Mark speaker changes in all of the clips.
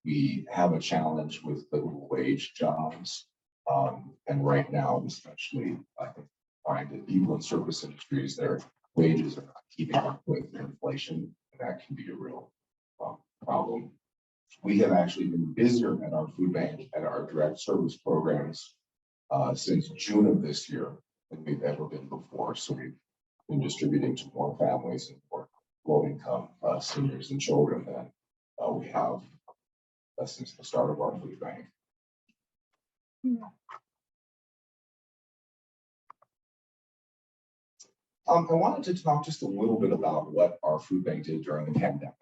Speaker 1: we have a challenge with living wage jobs. And right now, especially, I think, find that people in service industries, their wages are not keeping up with inflation, and that can be a real problem. We have actually been busier at our food bank at our direct service programs since June of this year than we've ever been before. So we've been distributing to more families and more low-income seniors and children than we have since the start of our food bank. I wanted to talk just a little bit about what our food bank did during the pandemic.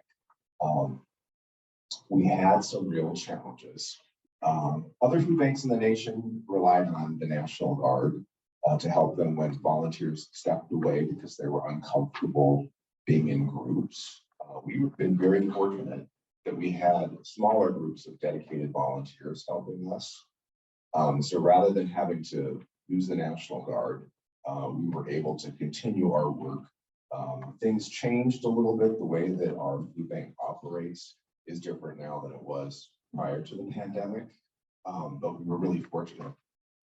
Speaker 1: We had some real challenges. Other food banks in the nation relied on the National Guard to help them when volunteers stepped away because they were uncomfortable being in groups. We've been very fortunate that we had smaller groups of dedicated volunteers helping us. So rather than having to use the National Guard, we were able to continue our work. Things changed a little bit. The way that our food bank operates is different now than it was prior to the pandemic. But we were really fortunate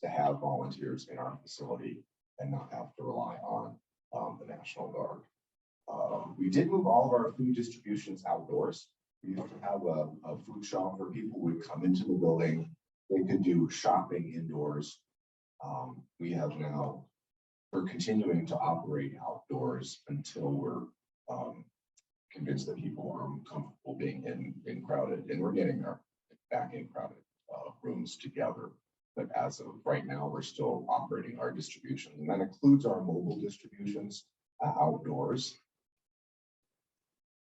Speaker 1: to have volunteers in our facility and not have to rely on the National Guard. We did move all of our food distributions outdoors. We used to have a food shop where people would come into the building. They could do shopping indoors. We're continuing to operate outdoors until we're convinced that people are comfortable being in crowded, and we're getting back in crowded rooms together. But as of right now, we're still operating our distribution, and that includes our mobile distributions outdoors.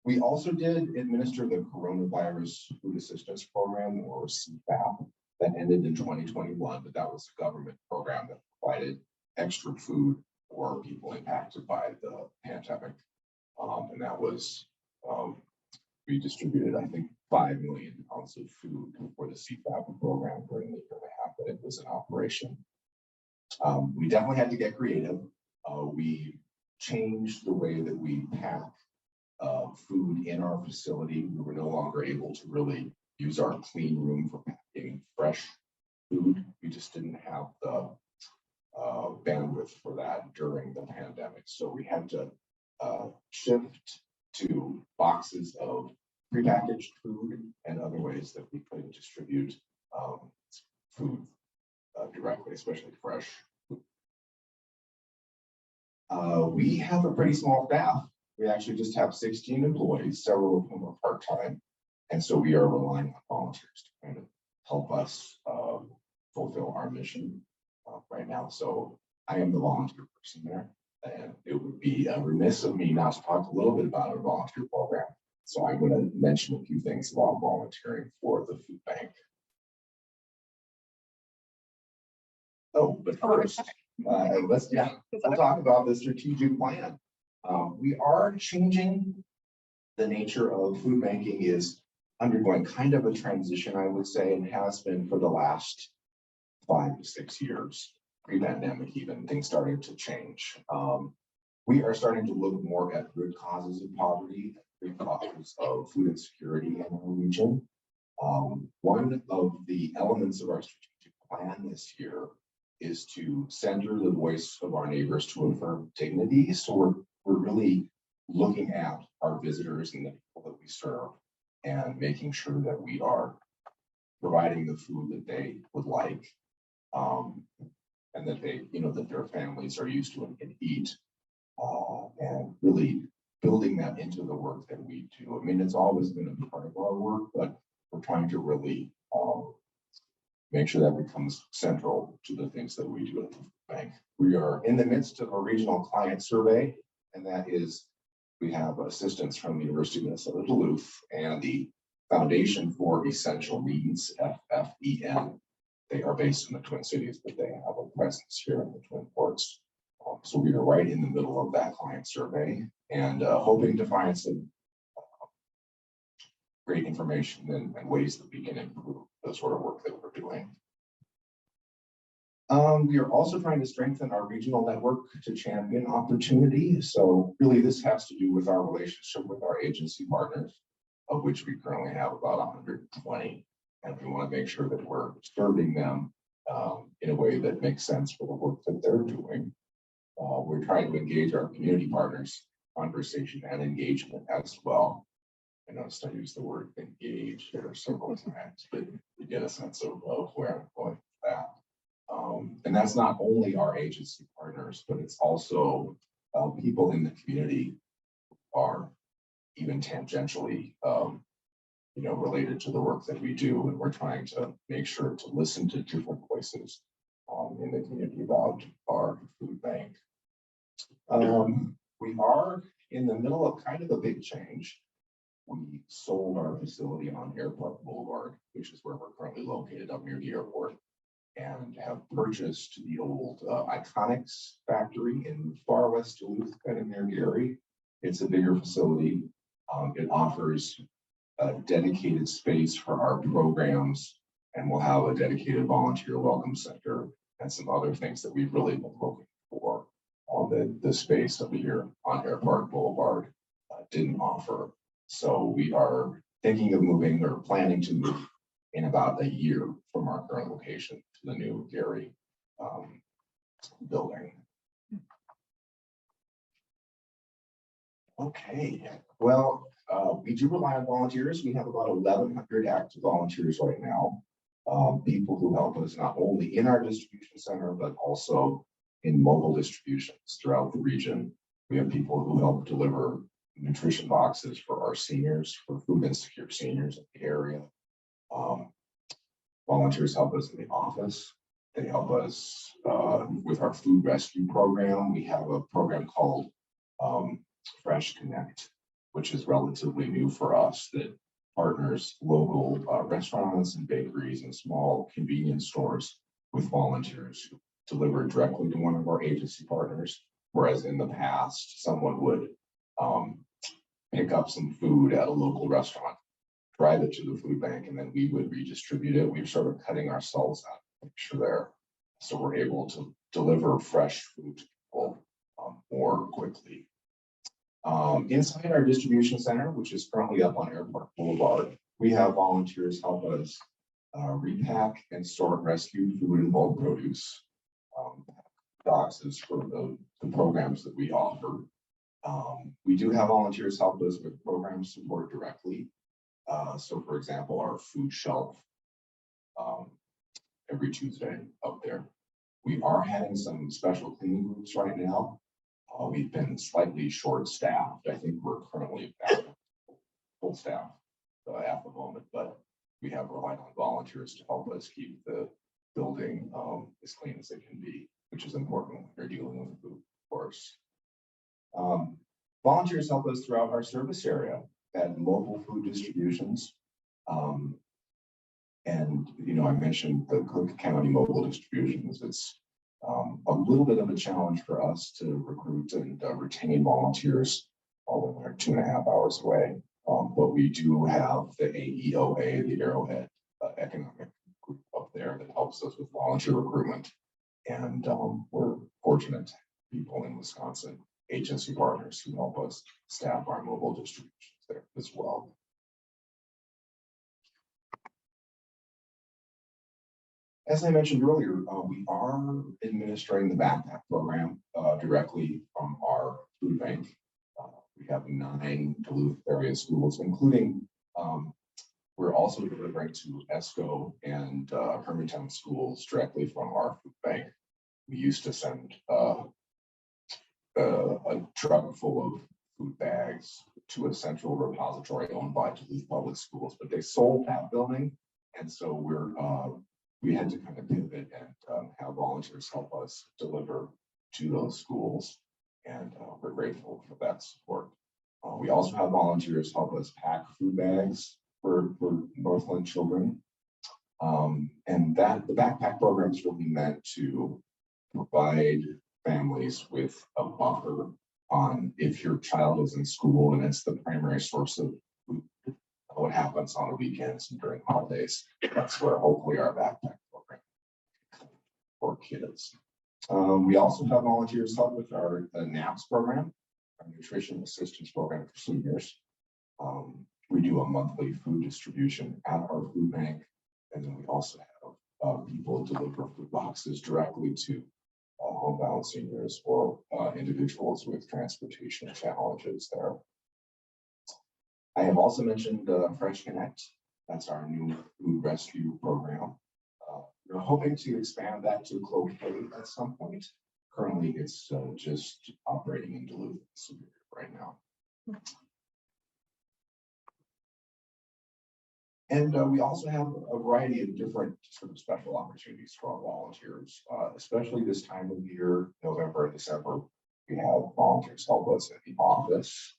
Speaker 1: We also did administer the Coronavirus Food Assistance Program, or CFAP, that ended in 2021, but that was a government program that provided extra food for people impacted by the pandemic. And that was, we distributed, I think, 5 million pounds of food for the CFAP program during the year and a half that it was in operation. We definitely had to get creative. We changed the way that we pack food in our facility. We were no longer able to really use our clean room for packing fresh food. We just didn't have the bandwidth for that during the pandemic. So we had to shift to boxes of prepackaged food and other ways that we could distribute food directly, especially fresh food. We have a pretty small staff. We actually just have 16 employees, several of whom are part-time. And so we are relying on volunteers to kind of help us fulfill our mission right now. So I am the volunteer person there, and it would be remiss of me not to talk a little bit about our volunteer program. So I'm going to mention a few things about volunteering for the food bank. Oh, but first, we'll talk about the strategic plan. We are changing. The nature of food banking is undergoing kind of a transition, I would say, and has been for the last 5 to 6 years. Pre-pandemic, even things started to change. We are starting to look more at root causes of poverty, root causes of food insecurity in our region. One of the elements of our strategic plan this year is to center the voice of our neighbors to affirm dignity. So we're really looking at our visitors and the people that we serve and making sure that we are providing the food that they would like, and that they, that their families are used to and can eat, and really building that into the work that we do. I mean, it's always been a part of our work, but we're trying to really make sure that becomes central to the things that we do at the food bank. We are in the midst of a regional client survey, and that is, we have assistance from the University of Minnesota Duluth and the Foundation for Essential Needs, FFEN. They are based in the Twin Cities, but they have a presence here in the Twin Ports. So we are right in the middle of that client survey and hoping to find some great information and ways that we can improve the sort of work that we're doing. We are also trying to strengthen our regional network to champion opportunity. So really this has to do with our relationship with our agency partners. of which we currently have about 120. And we want to make sure that we're serving them in a way that makes sense for the work that they're doing. We're trying to engage our community partners, conversation and engagement as well. I noticed I used the word engage here several times, but you get a sense of where I'm going with that. And that's not only our agency partners, but it's also people in the community who are even tangentially, related to the work that we do. And we're trying to make sure to listen to different voices in the community about our food bank. We are in the middle of kind of a big change. We sold our facility on Airport Boulevard, which is where we're currently located up near the airport, and have purchased the old Iconics factory in far west Duluth, kind of near Gary. It's a bigger facility. It offers a dedicated space for our programs, and we'll have a dedicated volunteer welcome center and some other things that we've really been looking for on the space over here on Airport Boulevard didn't offer. So we are thinking of moving or planning to move in about a year from our current location to the new Gary building. Okay, well, we do rely on volunteers. We have about 1,100 active volunteers right now. People who help us not only in our distribution center, but also in mobile distributions throughout the region. We have people who help deliver nutrition boxes for our seniors, for food insecure seniors in the area. Volunteers help us in the office. They help us with our food rescue program. We have a program called Fresh Connect, which is relatively new for us, that partners local restaurants and bakeries and small convenience stores with volunteers who deliver directly to one of our agency partners. Whereas in the past, someone would pick up some food at a local restaurant, drive it to the food bank, and then we would redistribute it. We're sort of cutting ourselves out of the picture there. So we're able to deliver fresh food to people more quickly. Inside our distribution center, which is currently up on Airport Boulevard, we have volunteers help us repack and store rescued food and bulk produce boxes for the programs that we offer. We do have volunteers help us with program support directly. So for example, our food shelf every Tuesday up there. We are having some special cleaning groups right now. We've been slightly short-staffed. I think we're currently back full staff at the moment, but we have relied on volunteers to help us keep the building as clean as it can be, which is important when you're dealing with food, of course. Volunteers help us throughout our service area at mobile food distributions. And, I mentioned the Cook County mobile distributions. It's a little bit of a challenge for us to recruit and retain volunteers, although they're 2.5 hours away. But we do have the AEOA, the Arrowhead Economic Group up there that helps us with volunteer recruitment. And we're fortunate people in Wisconsin, agency partners who help us staff our mobile distributions there as well. As I mentioned earlier, we are administering the backpack program directly from our food bank. We have 9 Duluth area schools, including we're also delivering to ESCO and Hermantown schools directly from our food bank. We used to send a truck full of food bags to a central repository owned by Duluth Public Schools, but they sold that building, and so we had to kind of pivot and have volunteers help us deliver to those schools, and we're grateful for that support. We also have volunteers help us pack food bags for Northland children, and the backpack program is really meant to provide families with a buffer on if your child is in school and it's the primary source of food. What happens on the weekends and during holidays. That's where hopefully our backpack program for kids. We also have volunteers help with our NAPS program, our nutrition assistance program for seniors. We do a monthly food distribution at our food bank, and then we also have people deliver food boxes directly to homebound seniors or individuals with transportation challenges there. I have also mentioned Fresh Connect. That's our new food rescue program. We're hoping to expand that to Cloquet at some point. Currently, it's just operating in Duluth right now. And we also have a variety of different sort of special opportunities for our volunteers, especially this time of year, November and December. We have volunteers help us at the office.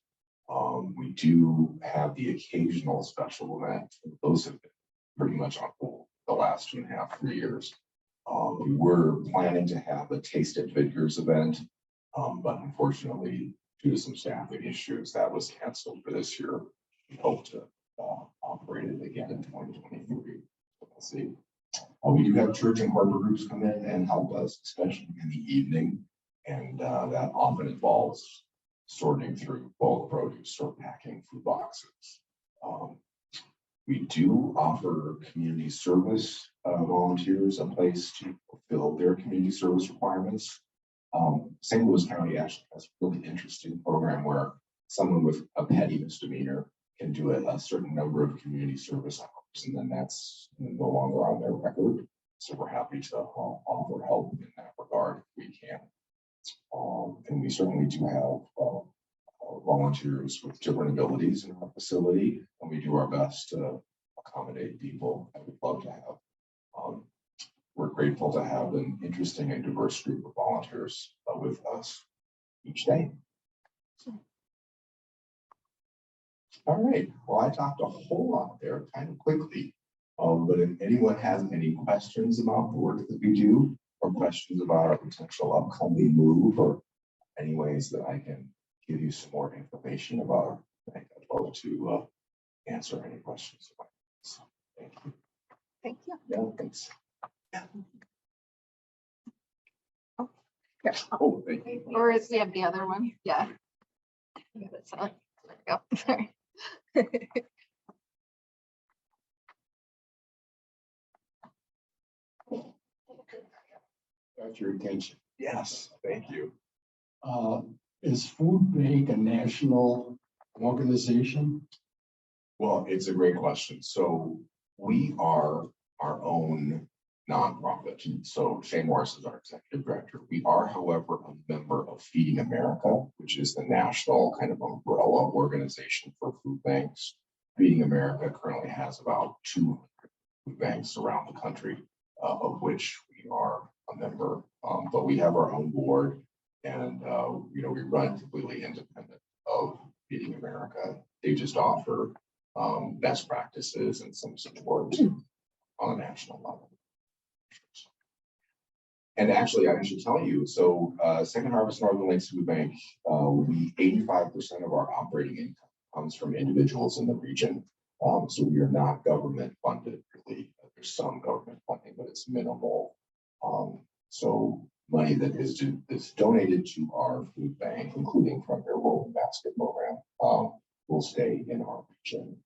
Speaker 1: We do have the occasional special event. Those have been pretty much on hold the last 2.5, 3 years. We were planning to have a Taste at Vidger's event, but unfortunately, due to some staffing issues, that was canceled for this year. We hope to operate it again in 2023. We'll see. We do have church and harbor groups come in and help us, especially in the evening, and that often involves sorting through bulk produce or packing food boxes. We do offer community service volunteers a place to fulfill their community service requirements. St. Louis County actually has a really interesting program where someone with a petty misdemeanor can do a certain number of community service hours, and then that's no longer on their record. So we're happy to offer help in that regard if we can. And we certainly do have volunteers with different abilities in our facility, and we do our best to accommodate people that we'd love to have. We're grateful to have an interesting and diverse group of volunteers with us each day. All right, well, I talked a whole lot there kind of quickly, but if anyone has any questions about the work that we do, or questions about our potential upcoming move, or any ways that I can give you some more information about it, I'd love to answer any questions. So, thank you.
Speaker 2: Thank you.
Speaker 1: Yeah, thanks. Yeah.
Speaker 2: Oh, here.
Speaker 1: Oh, thank you.
Speaker 2: Or is we have the other one? Yeah. Yeah, that's there we go. Sorry.
Speaker 3: Got your attention.
Speaker 1: Yes, thank you.
Speaker 3: Is Food Bank a national organization?
Speaker 1: Well, it's a great question. So we are our own nonprofit. So Shane Morris is our executive director. We are, however, a member of Feeding America, which is the national kind of umbrella organization for food banks. Feeding America currently has about 200 food banks around the country, of which we are a member. But we have our own board, and we run completely independent of Feeding America. They just offer best practices and some support on a national level. And actually, I should tell you, so Second Harvest Northern Lakes Food Bank, 85% of our operating income comes from individuals in the region. So we are not government funded, really. There's some government funding, but it's minimal. So money that is donated to our food bank, including from their rolling basket program, will stay in our region.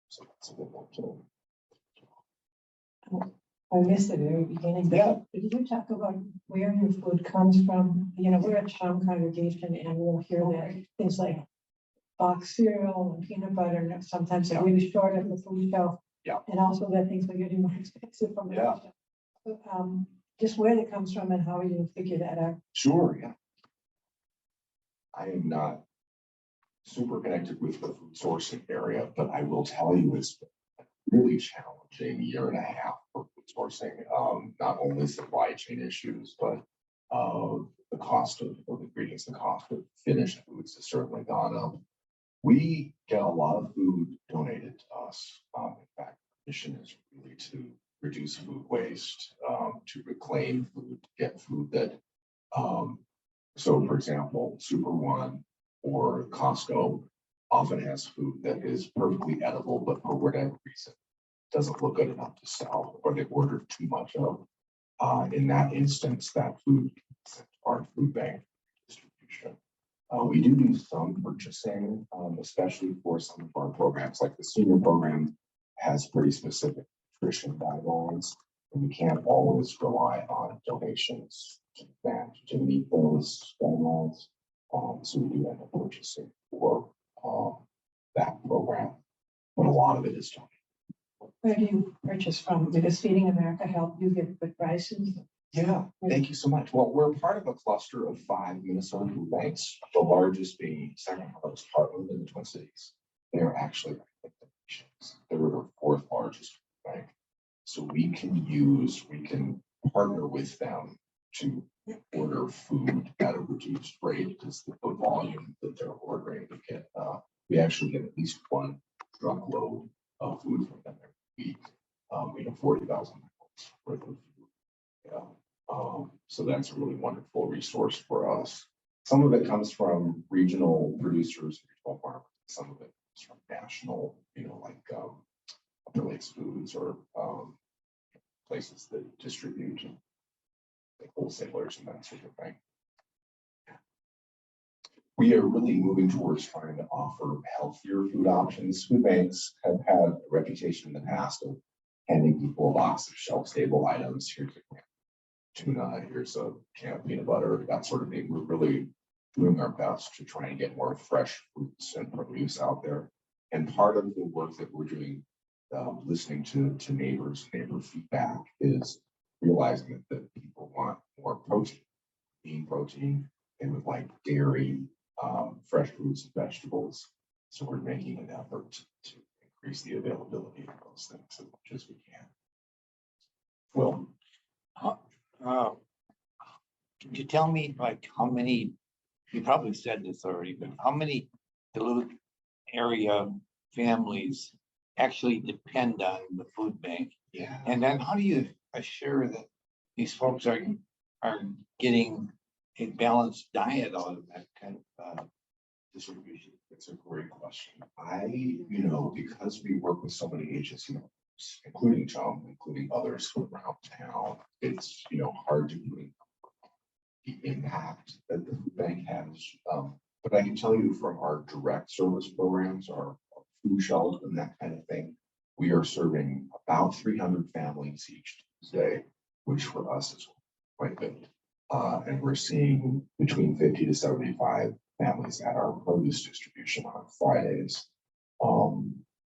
Speaker 1: So that's a good one too.
Speaker 4: I missed the very beginning.
Speaker 1: Yeah.
Speaker 4: Did you talk about where your food comes from? We're a town congregation, and we'll hear that things like box cereal and peanut butter, and sometimes they're really short at the food shelf.
Speaker 1: Yeah.
Speaker 4: And also that things are getting more expensive from the
Speaker 1: Yeah.
Speaker 4: food shelf. So, just where it comes from and how you figure that out.
Speaker 1: Sure, yeah. I am not super connected with the food sourcing area, but I will tell you it's been a really challenging 1.5 years for food sourcing. Not only supply chain issues, but the cost of ingredients, the cost of finished foods has certainly gone up. We get a lot of food donated to us. In fact, our mission is really to reduce food waste, to reclaim food, to get food that, so for example, Super One or Costco often has food that is perfectly edible, but for whatever reason, doesn't look good enough to sell, or they ordered too much of. In that instance, that food is our food bank distribution. We do some purchasing, especially for some of our programs, like the senior program has pretty specific nutrition guidelines. And we can't always rely on donations to meet those guidelines. So we do end up purchasing for that program, but a lot of it is donated.
Speaker 4: Where do you purchase from? Does Feeding America help you get good prices?
Speaker 1: Yeah, thank you so much. Well, we're part of a cluster of 5 Minnesota food banks, the largest being second largest Heartland in the Twin Cities. They're actually, they're the 4th largest food bank. So we can partner with them to order food at a reduced rate because the volume that they're ordering, we actually get at least 1 truckload of food from them every week. 40,000 worth of food. Yeah. So that's a really wonderful resource for us. Some of it comes from regional producers, regional farmers. Some of it comes from national, like Affiliates Foods or places that distribute, like wholesalers and that sort of thing. We are really moving towards trying to offer healthier food options. Food banks have had a reputation in the past of handing people a box of shelf-stable items. Here's a tuna, here's a can of peanut butter, that sort of thing. We're really doing our best to try and get more fresh fruits and produce out there. And part of the work that we're doing, listening to neighbor feedback, is realizing that people want more protein, lean protein, and with like dairy, fresh fruits and vegetables. So we're making an effort to increase the availability of those things as much as we can. Well,
Speaker 5: can you tell me like how many, you probably said this already, but how many Duluth area families actually depend on the food bank?
Speaker 1: yeah.
Speaker 5: And then how do you assure that these folks are getting a balanced diet out of that kind of distribution?
Speaker 1: It's a great question. Because we work with so many agencies, including Tom, including others around town, it's, hard to really the impact that the food bank has. But I can tell you from our direct service programs, our food shelf and that kind of thing, we are serving about 300 families each Tuesday, which for us is quite good. And we're seeing between 50 to 75 families at our produce distribution on Fridays.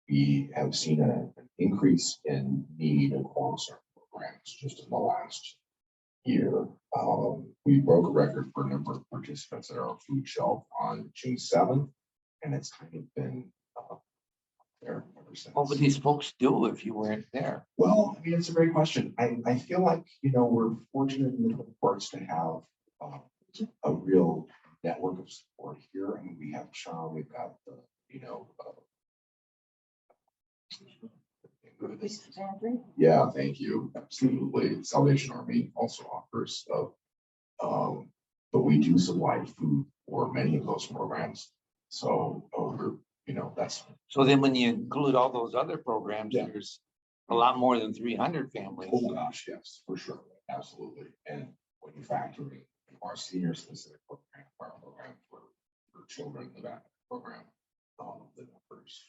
Speaker 1: We have seen an increase in need across our programs just in the last year. We broke a record for a number of participants at our food shelf on June 7th, and it's kind of been there ever since.
Speaker 5: What would these folks do if you weren't there?
Speaker 1: Well, it's a great question. I feel like, we're fortunate in the courts to have a real network of support here. I mean, we have Sean, we've got the, yeah, thank you. Absolutely. Salvation Army also offers stuff. But we do supply food for many of those programs. So that's
Speaker 5: So then when you include all those other programs,
Speaker 1: Yeah.
Speaker 5: there's a lot more than 300 families.
Speaker 1: oh gosh, yes, for sure. Absolutely. And when you factor in our senior specific program, our program for children, the back program, the numbers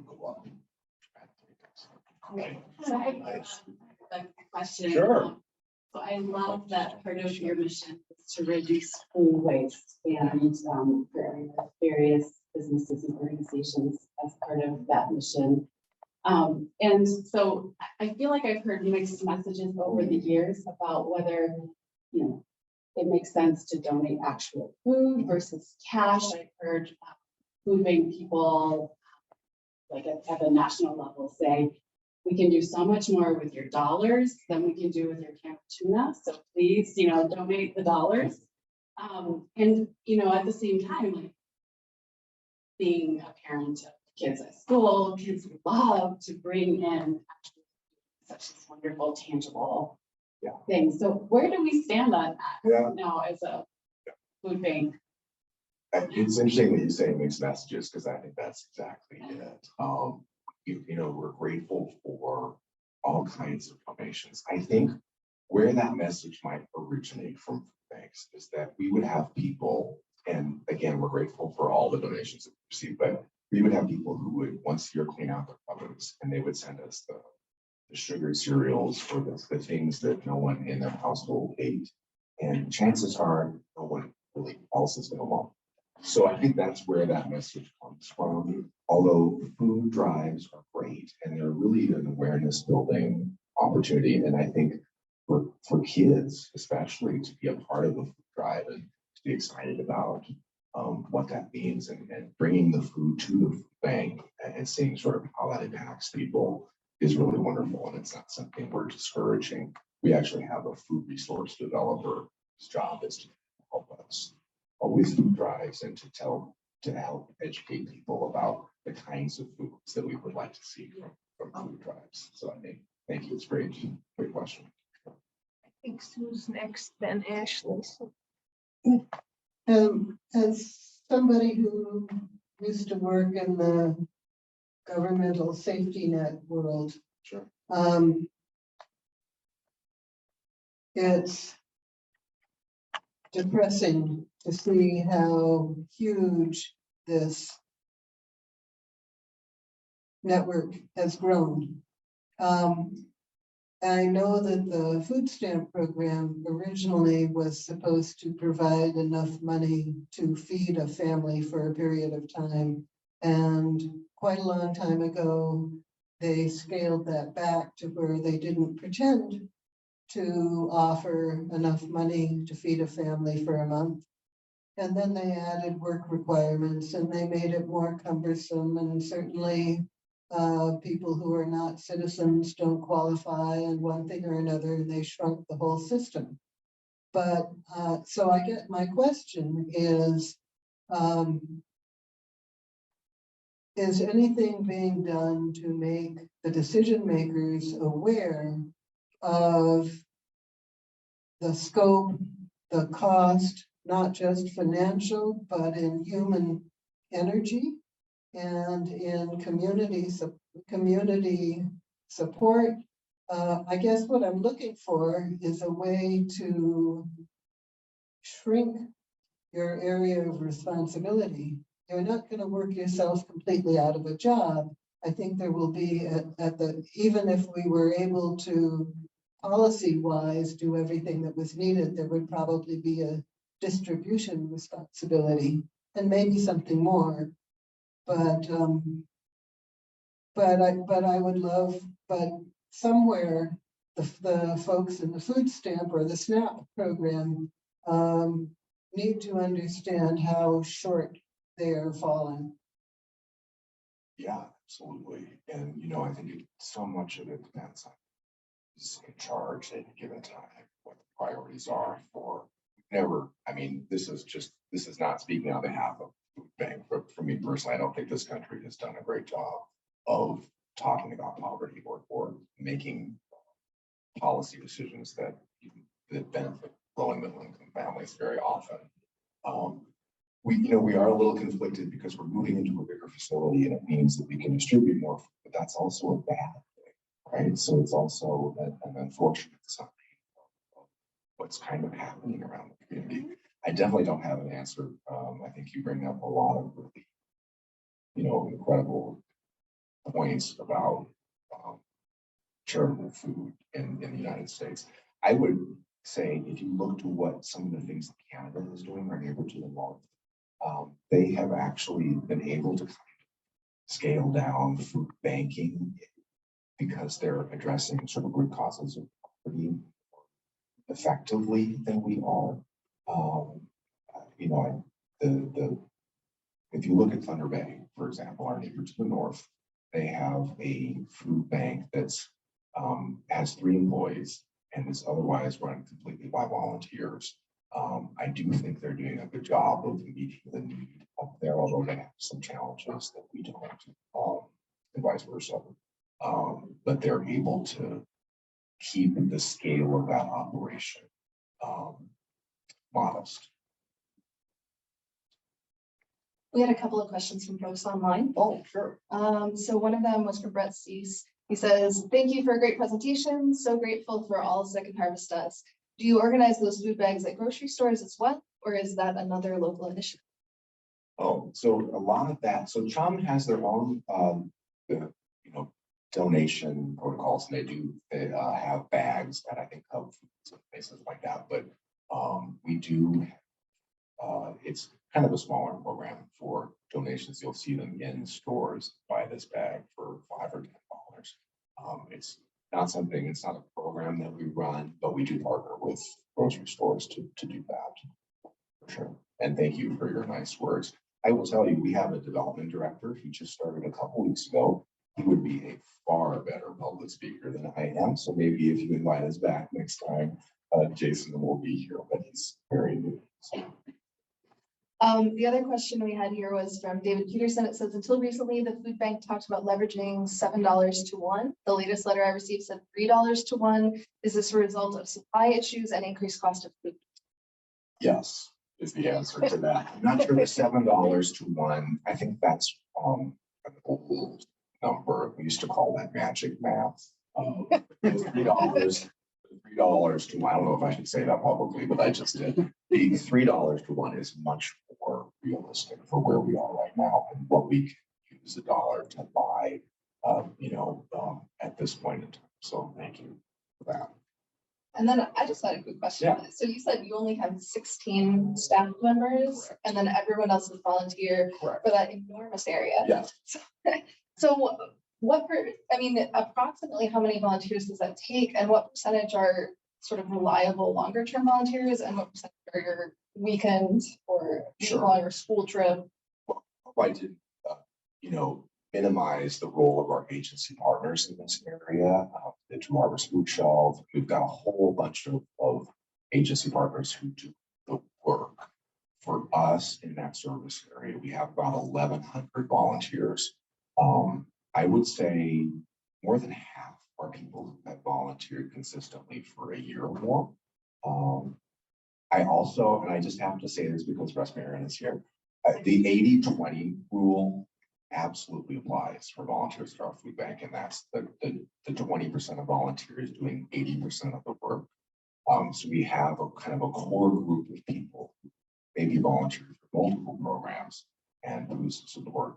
Speaker 1: go up.
Speaker 6: Okay, so I have a question.
Speaker 1: Sure.
Speaker 6: So I love that part of your mission is to reduce food waste and for various businesses and organizations as part of that mission. And so I feel like I've heard mixed messages over the years about whether, it makes sense to donate actual food versus cash. I've heard food bank people, like at the national level, say, we can do so much more with your dollars than we can do with your can of tuna. So please, donate the dollars. And, at the same time, like being a parent of kids at school, kids love to bring in such this wonderful, tangible things. So where do we stand on that now as a food bank?
Speaker 1: It's interesting that you say mixed messages because I think that's exactly it. We're grateful for all kinds of donations. I think where that message might originate from banks is that we would have people, and again, we're grateful for all the donations that we received, but we would have people who would once a year clean out their cupboards, and they would send us the sugar cereals or the things that no one in their household ate. And chances are no one really else is going to want. So I think that's where that message comes from. Although food drives are great and they're really an awareness building opportunity. And I think for kids, especially, to be a part of the food drive and to be excited about what that means and bringing the food to the food bank and seeing sort of how that impacts people is really wonderful. And it's not something we're discouraging. We actually have a food resource developer whose job is to help us with food drives and to help educate people about the kinds of foods that we would like to see from food drives. So I think, thank you. It's great question.
Speaker 2: I think Sue's next, then Ashley. So
Speaker 7: As somebody who used to work in the governmental safety net world,
Speaker 1: Sure.
Speaker 7: it's depressing to see how huge this network has grown. I know that the food stamp program originally was supposed to provide enough money to feed a family for a period of time. And quite a long time ago, they scaled that back to where they didn't pretend to offer enough money to feed a family for a month. And then they added work requirements and they made it more cumbersome, and certainly people who are not citizens don't qualify, and one thing or another, and they shrunk the whole system. But so I get my question is anything being done to make the decision makers aware of the scope, the cost, not just financial, but in human energy and in community support? I guess what I'm looking for is a way to shrink your area of responsibility. You're not going to work yourself completely out of a job. I think there will be even if we were able to policy-wise do everything that was needed, there would probably be a distribution responsibility and maybe something more. But I would love, but somewhere the folks in the food stamp or the SNAP program need to understand how short they are falling.
Speaker 1: Yeah, absolutely. And I think so much of it depends on who's in charge at a given time, what the priorities are for. This is not speaking on behalf of food bank, but for me personally, I don't think this country has done a great job of talking about poverty or making policy decisions that benefit low and middle income families very often. We are a little conflicted because we're moving into a bigger facility and it means that we can distribute more food, but that's also a bad thing, right? So it's also an unfortunate sign of what's kind of happening around the community. I definitely don't have an answer. I think you bring up a lot of really, incredible points about charitable food in the United States. I would say if you look to what some of the things that Canada is doing, our neighbor to the north, they have actually been able to kind of scale down food banking because they're addressing sort of root causes of poverty effectively than we are. If you look at Thunder Bay, for example, our neighbor to the north, they have a food bank that's has 3 employees and is otherwise run completely by volunteers. I do think they're doing a good job of meeting the need up there, although they have some challenges that we don't, and vice versa. But they're able to keep the scale of that operation modest.
Speaker 2: we had a couple of questions from folks online.
Speaker 1: Oh, sure.
Speaker 2: So one of them was from Brett Cease. He says, "Thank you for a great presentation. So grateful for all Second Harvest does. do you organize those food bags at grocery stores as well, or is that another local initiative?
Speaker 1: Oh, so a lot of that, so Chum has their own, you know, donation protocols, and they have bags that I think Hub Foods and places like that, but, we do, it's kind of a smaller program for donations. You'll see them in stores, buy this bag for $5 or $10. It's not something, it's not a program that we run, but we do partner with grocery stores to do that. For sure. And thank you for your nice words. I will tell you, we have a development director. He just started a couple weeks ago. He would be a far better public speaker than I am. So maybe if you invite us back next time, Jason will be here, but he's very new. So.
Speaker 2: The other question we had here was from David Peterson. It says, until recently, the food bank talked about leveraging $7 to 1. The latest letter I received said $3 to 1. Is this a result of supply issues and increased cost of food?
Speaker 1: Yes, is the answer to that. I'm not sure the $7 to 1. I think that's an old number. We used to call that magic math. $3 to 1. I don't know if I should say that publicly, but I just did. The $3 to 1 is much more realistic for where we are right now and what we can use a dollar to buy, at this point in time. So thank you for that.
Speaker 2: And then I just had a quick question.
Speaker 1: Yeah.
Speaker 2: So you said you only have 16 staff members,
Speaker 1: Correct.
Speaker 2: and then everyone else is volunteer
Speaker 1: Correct.
Speaker 2: for that enormous area.
Speaker 1: Yes.
Speaker 2: So approximately how many volunteers does that take, and what percentage are sort of reliable longer term volunteers, and what percentage are your weekend or
Speaker 1: Sure.
Speaker 2: on your school trip?
Speaker 1: I did, minimize the role of our agency partners in this area. The Two Harbors Food Shelf, we've got a whole bunch of agency partners who do the work for us in that service area. We have about 1,100 volunteers. I would say more than half are people that volunteered consistently for a year or more. I also, and I just have to say this because Russ Marion is here, the 80-20 rule absolutely applies for volunteers at our food bank, and that's the 20% of volunteers doing 80% of the work. So we have a kind of a core group of people, maybe volunteers for multiple programs, and whose support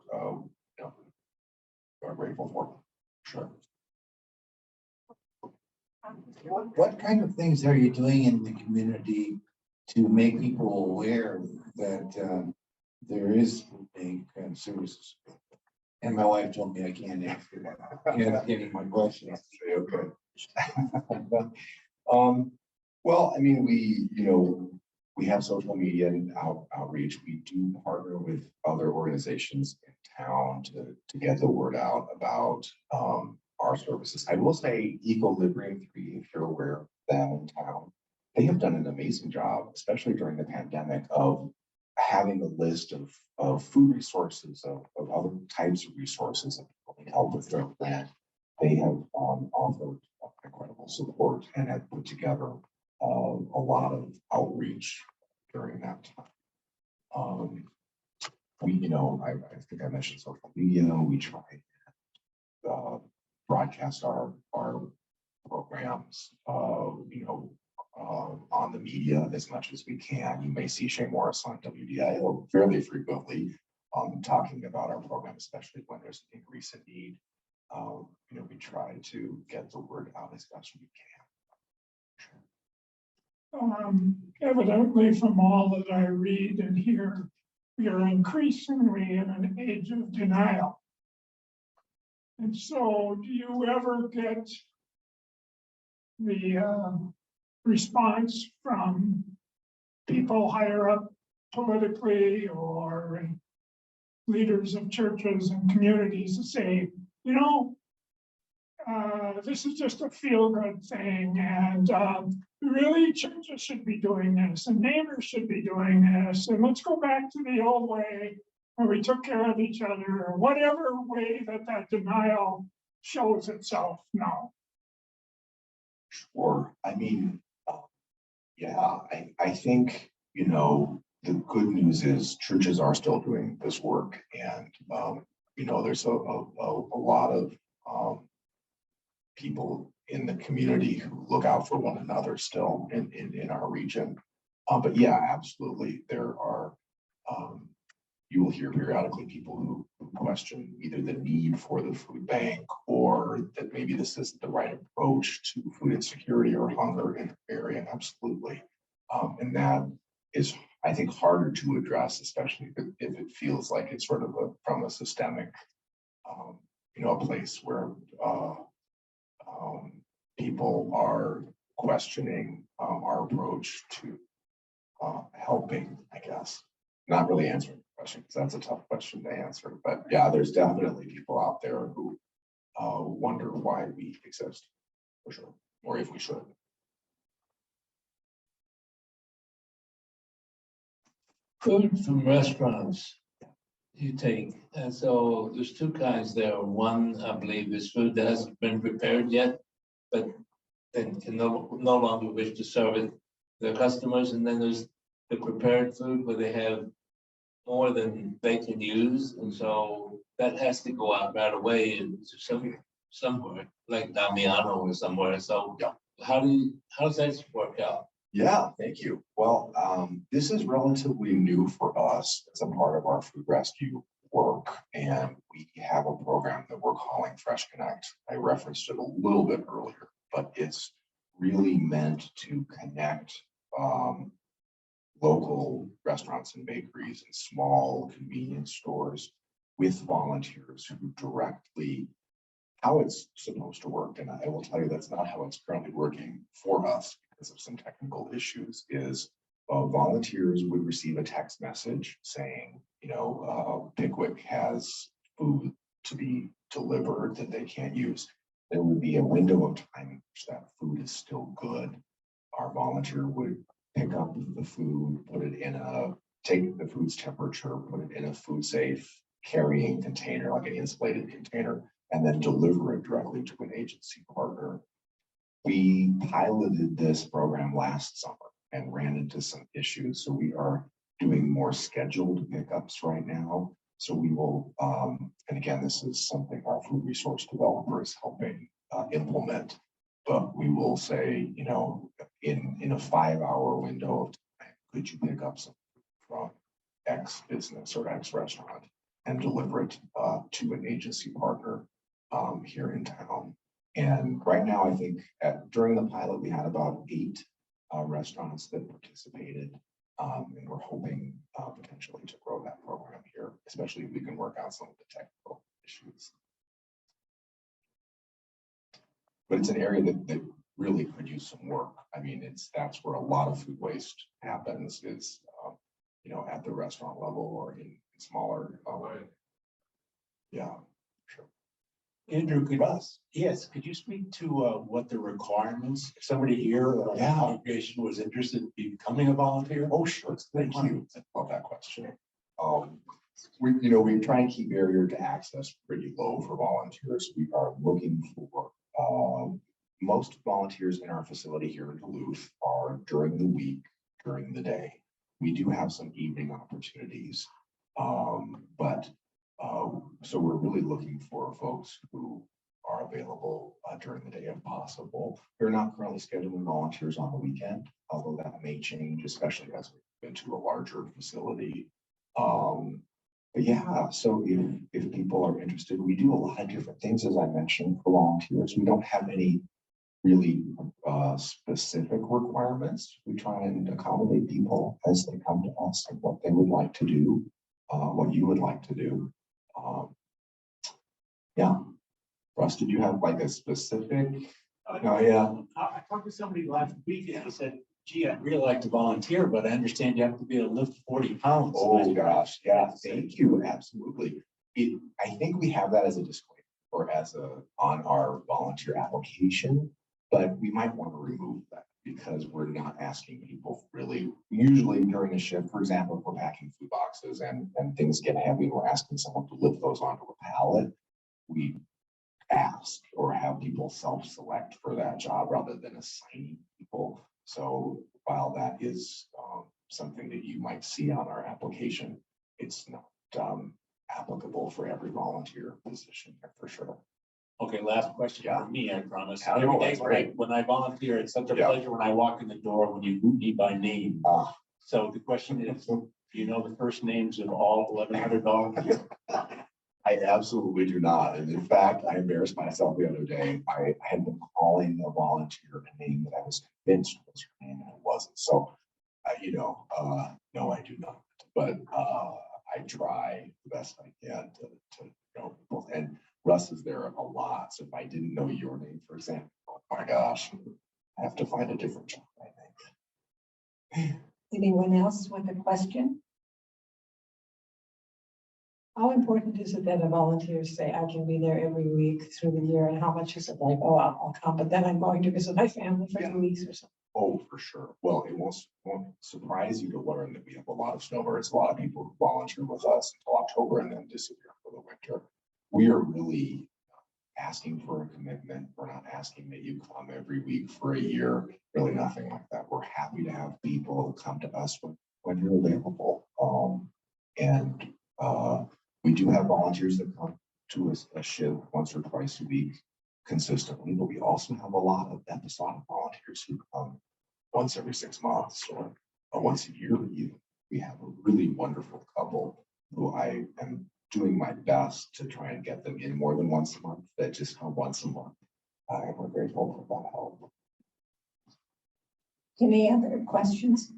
Speaker 1: we're grateful for. Sure.
Speaker 5: What kind of things are you doing in the community to make people aware that there is food bank services? And my wife told me I can't answer that. Can't any more questions.
Speaker 1: Okay. Well, I mean, we have social media and outreach. We do partner with other organizations in town to get the word out about our services. I will say Equilibrium 3, if you're aware of them in town, they have done an amazing job, especially during the pandemic, of having a list of food resources, of other types of resources that people need help with their land. They have offered incredible support and have put together a lot of outreach during that time. I think I mentioned social media. We try to broadcast our programs, on the media as much as we can. You may see Shane Morris on WDIO fairly frequently talking about our program, especially when there's an increase in need. We try to get the word out as best we can.
Speaker 8: Evidently, from all that I read and hear, we are increasingly in an age of denial. And so, do you ever get the response from people higher up politically or leaders of churches and communities to say, this is just a feel-good thing, and really churches should be doing this, and neighbors should be doing this, and let's go back to the old way where we took care of each other, or whatever way that denial shows itself now?
Speaker 1: Sure. I mean, I think, the good news is churches are still doing this work, and, there's a lot of people in the community who look out for one another still in our region. But yeah, absolutely, there are, you will hear periodically people who question either the need for the food bank or that maybe this isn't the right approach to food insecurity or hunger in the area. Absolutely. And that is, I think, harder to address, especially if it feels like it's sort of from a systemic, a place where people are questioning our approach to helping, I guess. Not really answering the question because that's a tough question to answer. But yeah, there's definitely people out there who wonder why we exist, for sure, or if we should.
Speaker 9: Food from restaurants you take, and so there's two kinds there. One, I believe, is food that hasn't been prepared yet, but then can no longer wish to serve it to their customers, and then there's the prepared food where they have more than they can use, and so that has to go out right away and somewhere like Damiano or somewhere. So
Speaker 1: yeah,
Speaker 9: how does that work out?
Speaker 1: Yeah, thank you. Well, this is relatively new for us as a part of our food rescue work, and we have a program that we're calling Fresh Connect. I referenced it a little bit earlier, but it's really meant to connect local restaurants and bakeries and small convenience stores with volunteers who directly, how it's supposed to work. And I will tell you that's not how it's currently working for us because of some technical issues, is volunteers would receive a text message saying, Pickwick has food to be delivered that they can't use. There would be a window of time in which that food is still good. Our volunteer would pick up the food, take the food's temperature, put it in a food safe carrying container, like an insulated container, and then deliver it directly to an agency partner. We piloted this program last summer and ran into some issues. So we are doing more scheduled pickups right now. So we will, and again, this is something our food resource developer is helping implement. But we will say, in a 5-hour window of time, could you pick up some from X business or X restaurant and deliver it to an agency partner here in town? And right now, I think during the pilot, we had about 8 restaurants that participated, and we're hoping potentially to grow that program here, especially if we can work out some of the technical issues. But it's an area that really could use some work. I mean, that's where a lot of food waste happens is, at the restaurant level or in smaller. Yeah, sure.
Speaker 10: Andrew, could you speak to what the requirements, if somebody here or
Speaker 1: Yeah.
Speaker 10: congregation was interested in becoming a volunteer?
Speaker 1: Oh, sure. Thank you. I love that question. We try and keep barrier to access pretty low for volunteers. We are looking for most volunteers in our facility here in Duluth are during the week, during the day. We do have some evening opportunities, but so we're really looking for folks who are available during the day if possible. We're not currently scheduling volunteers on the weekend, although that may change, especially as we move into a larger facility. But yeah, so if people are interested, we do a lot of different things, as I mentioned, for volunteers. We don't have any really specific requirements. We try and accommodate people as they come to us and what they would like to do, what you would like to do. Yeah. Russ, did you have like a specific? Oh, yeah.
Speaker 10: I talked to somebody last week and he said, gee, I'd really like to volunteer, but I understand you have to be able to lift 40 pounds.
Speaker 1: Oh, gosh. Yeah, thank you. Absolutely. I think we have that as a disclaimer or on our volunteer application, but we might want to remove that because we're not asking people really, usually during a shift, for example, if we're packing food boxes and things get heavy, we're asking someone to lift those onto a pallet. We ask or have people self-select for that job rather than assigning people. So while that is something that you might see on our application, it's not applicable for every volunteer position for sure.
Speaker 10: Okay, last question
Speaker 1: Yeah.
Speaker 10: for me, I promise.
Speaker 1: Yeah, no,
Speaker 10: Every
Speaker 1: that's
Speaker 10: day
Speaker 1: great.
Speaker 10: when I volunteer, it's such a
Speaker 1: Yeah.
Speaker 10: pleasure when I walk in the door, when you greet me by name.
Speaker 1: Ah.
Speaker 10: So the question is, do you know the first names of all 1,100 dogs?
Speaker 1: I absolutely do not. And in fact, I embarrassed myself the other day. I had been calling a volunteer a name that I was convinced was her name and it wasn't. So, no, I do not. But I try the best I can to know people. And Russ is there a lot. So if I didn't know your name, for example, oh my gosh, I have to find a different job, I think.
Speaker 4: Anyone else with a question? How important is it that a volunteer say, I can be there every week through the year, and how much is it like, oh, I'll come, but then I'm going to visit my family for 2 weeks or something?
Speaker 1: Oh, for sure. Well, it won't surprise you to learn that we have a lot of snowbirds, a lot of people who volunteer with us until October and then disappear for the winter. We are really asking for a commitment. We're not asking that you come every week for a year, really nothing like that. We're happy to have people come to us when you're available. We do have volunteers that come to us a shift once or twice a week consistently, but we also have a lot of episodic volunteers who come once every 6 months or once a year. We have a really wonderful couple who I am doing my best to try and get them in more than once a month, that just come once a month. And we're grateful for that help.
Speaker 4: Any other questions?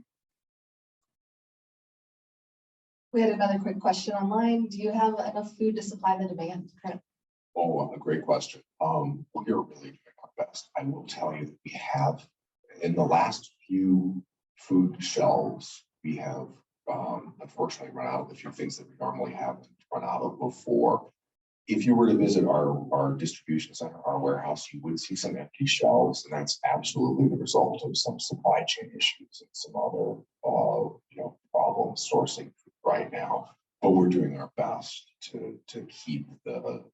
Speaker 2: We had another quick question online. Do you have enough food to supply the demand currently?
Speaker 1: Oh, a great question. We're really doing our best. I will tell you that we have, in the last few food shelves, we have unfortunately run out of the few things that we normally have run out of before. If you were to visit our distribution center, our warehouse, you would see some empty shelves, and that's absolutely the result of some supply chain issues and some other problems sourcing right now. But we're doing our best to keep the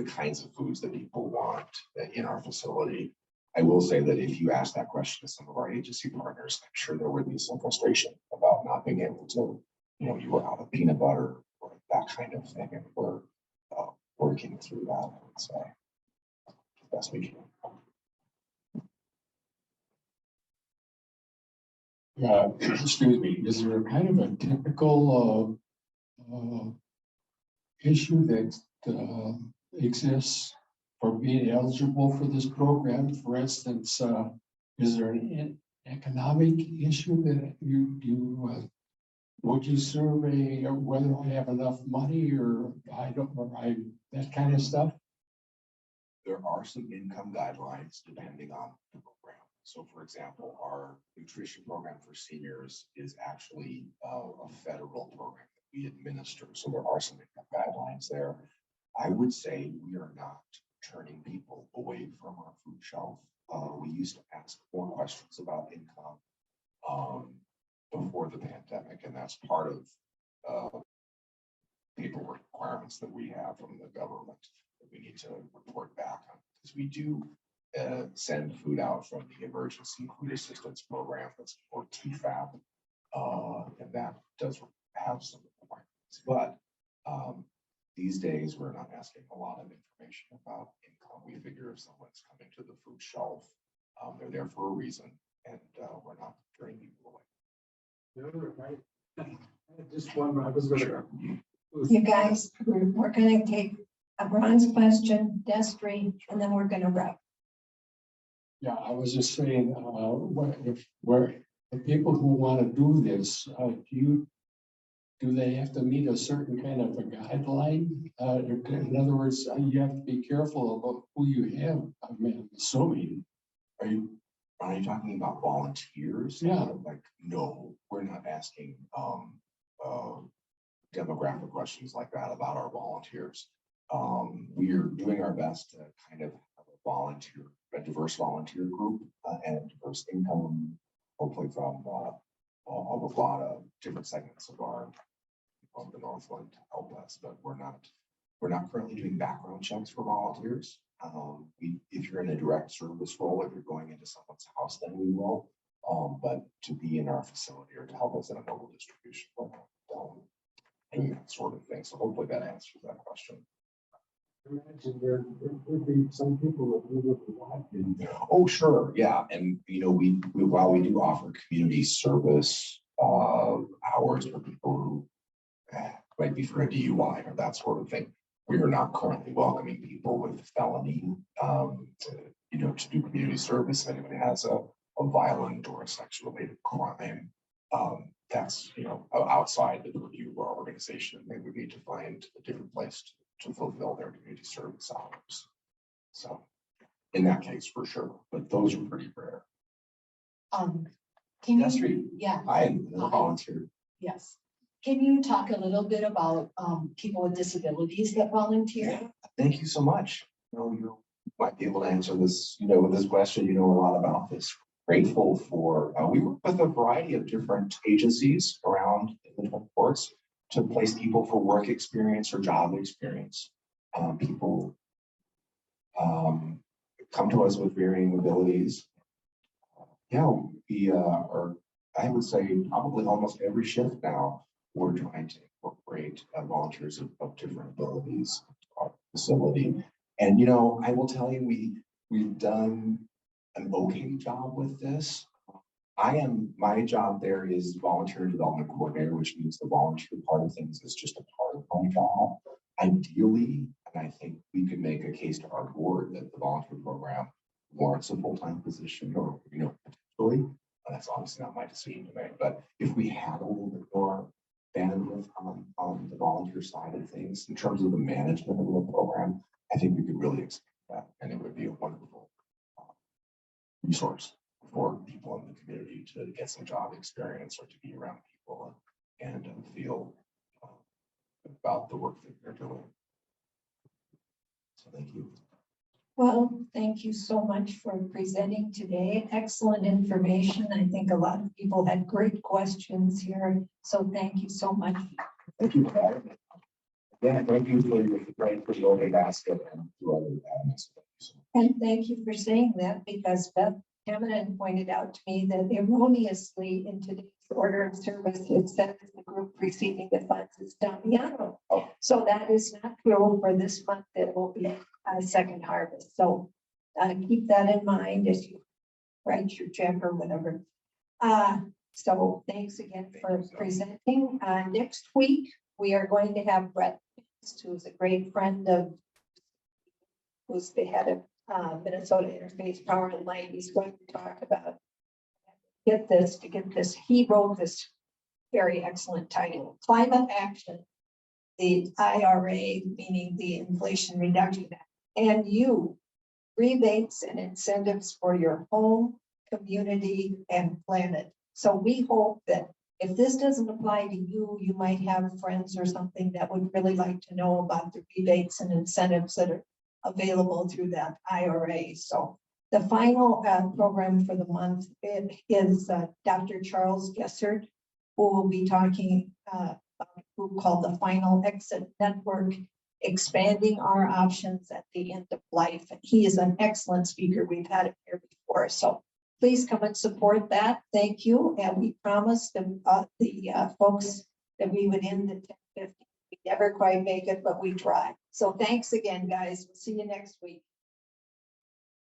Speaker 1: kinds of foods that people want in our facility. I will say that if you ask that question to some of our agency partners, I'm sure there would be some frustration about not being able to, you were out of peanut butter or that kind of thing, and we're working through that, I would say, the best we can.
Speaker 3: Yeah, excuse me, is there kind of a typical issue that exists for being eligible for this program? For instance, is there an economic issue that would you survey whether I have enough money or that kind of stuff?
Speaker 1: There are some income guidelines depending on the program. So for example, our nutrition program for seniors is actually a federal program that we administer. So there are some income guidelines there. I would say we are not turning people away from our food shelf. We used to ask more questions about income before the pandemic, and that's part of paperwork requirements that we have from the government that we need to report back on, because we do send food out from the Emergency Food Assistance Program, that's for TFAP, and that does have some requirements. But these days, we're not asking a lot of information about income. We figure if someone's coming to the food shelf, they're there for a reason, and we're not turning people away.
Speaker 3: Just one, I was going to.
Speaker 4: You guys, we're gonna take a bronze question, Destry, and then we're gonna wrap.
Speaker 3: Yeah, I was just saying, where the people who want to do this, do they have to meet a certain kind of a guideline? In other words, you have to be careful about who you have. I mean, I'm assuming.
Speaker 1: Are you talking about volunteers?
Speaker 3: Yeah.
Speaker 1: Like, no, we're not asking demographic questions like that about our volunteers. We are doing our best to kind of have a diverse volunteer group and a diverse income, hopefully from a lot of different segments of the Northland to help us. But we're not currently doing background checks for volunteers. If you're in a direct service role, if you're going into someone's house, then we will. But to be in our facility or to help us in a mobile distribution program, doing that sort of thing. So hopefully that answers that question.
Speaker 3: imagine there would be some people that we would want in there.
Speaker 1: Oh, sure, yeah, and you know, while we do offer community service hours for people who might be for a DUI or that sort of thing, we are not currently welcoming people with felony, to do community service. If anybody has a violent or a sex related crime, that's, outside the purview of our organization. They would need to find a different place to fulfill their community service hours. So in that case, for sure, but those are pretty rare.
Speaker 11: Can
Speaker 1: Yes,
Speaker 11: you,
Speaker 1: Reed.
Speaker 11: yeah,
Speaker 1: I am a volunteer.
Speaker 11: yes. Can you talk a little bit about people with disabilities that volunteer?
Speaker 1: Thank you so much. You might be able to answer this, with this question, you know a lot about this. Grateful for, we work with a variety of different agencies around the courts to place people for work experience or job experience. People come to us with varying abilities. Yeah, we are, I would say probably almost every shift now, we're trying to incorporate volunteers of different abilities to our facility. And, I will tell you, we've done an okay job with this. My job there is volunteer development coordinator, which means the volunteer part of things is just a part of my job. Ideally, and I think we could make a case to our board that the volunteer program warrants a full-time position or, potentially. That's obviously not my decision to make, but if we had a little bit more bandwidth on the volunteer side of things in terms of the management of the program, I think we could really expand that, and it would be a wonderful resource for people in the community to get some job experience or to be around people and feel about the work that they're doing. So thank you.
Speaker 11: Well, thank you so much for presenting today. Excellent information. I think a lot of people had great questions here. So thank you so much.
Speaker 1: Thank you for having me. Yeah, thank you for the open basket and through other elements.
Speaker 11: And thank you for saying that, because Beth Hammond pointed out to me that erroneously in today's order of service, it says the group receiving the funds is Damiano.
Speaker 1: Oh.
Speaker 11: So that is not true for this month. It will be a second harvest. So keep that in mind as you write your check or whatever. So thanks again for presenting. Next week, we are going to have Brett, who's a great friend of, who's the head of Minnesota Interfaith Power and Light. He's going to talk about to get this. He wrote this very excellent title, Climate Action, the IRA, meaning the Inflation Reduction Act, and you, rebates and incentives for your home, community, and planet. So we hope that if this doesn't apply to you, you might have friends or something that would really like to know about the rebates and incentives that are available through that IRA. So the final program for the month is Dr. Charles Gessert, who will be talking about a group called the Final Exit Network, expanding our options at the end of life. And he is an excellent speaker. We've had him here before. So please come and support that. Thank you. And we promised the folks that we would end at 10:50. We never quite make it, but we try. So thanks again, guys. We'll see you next week.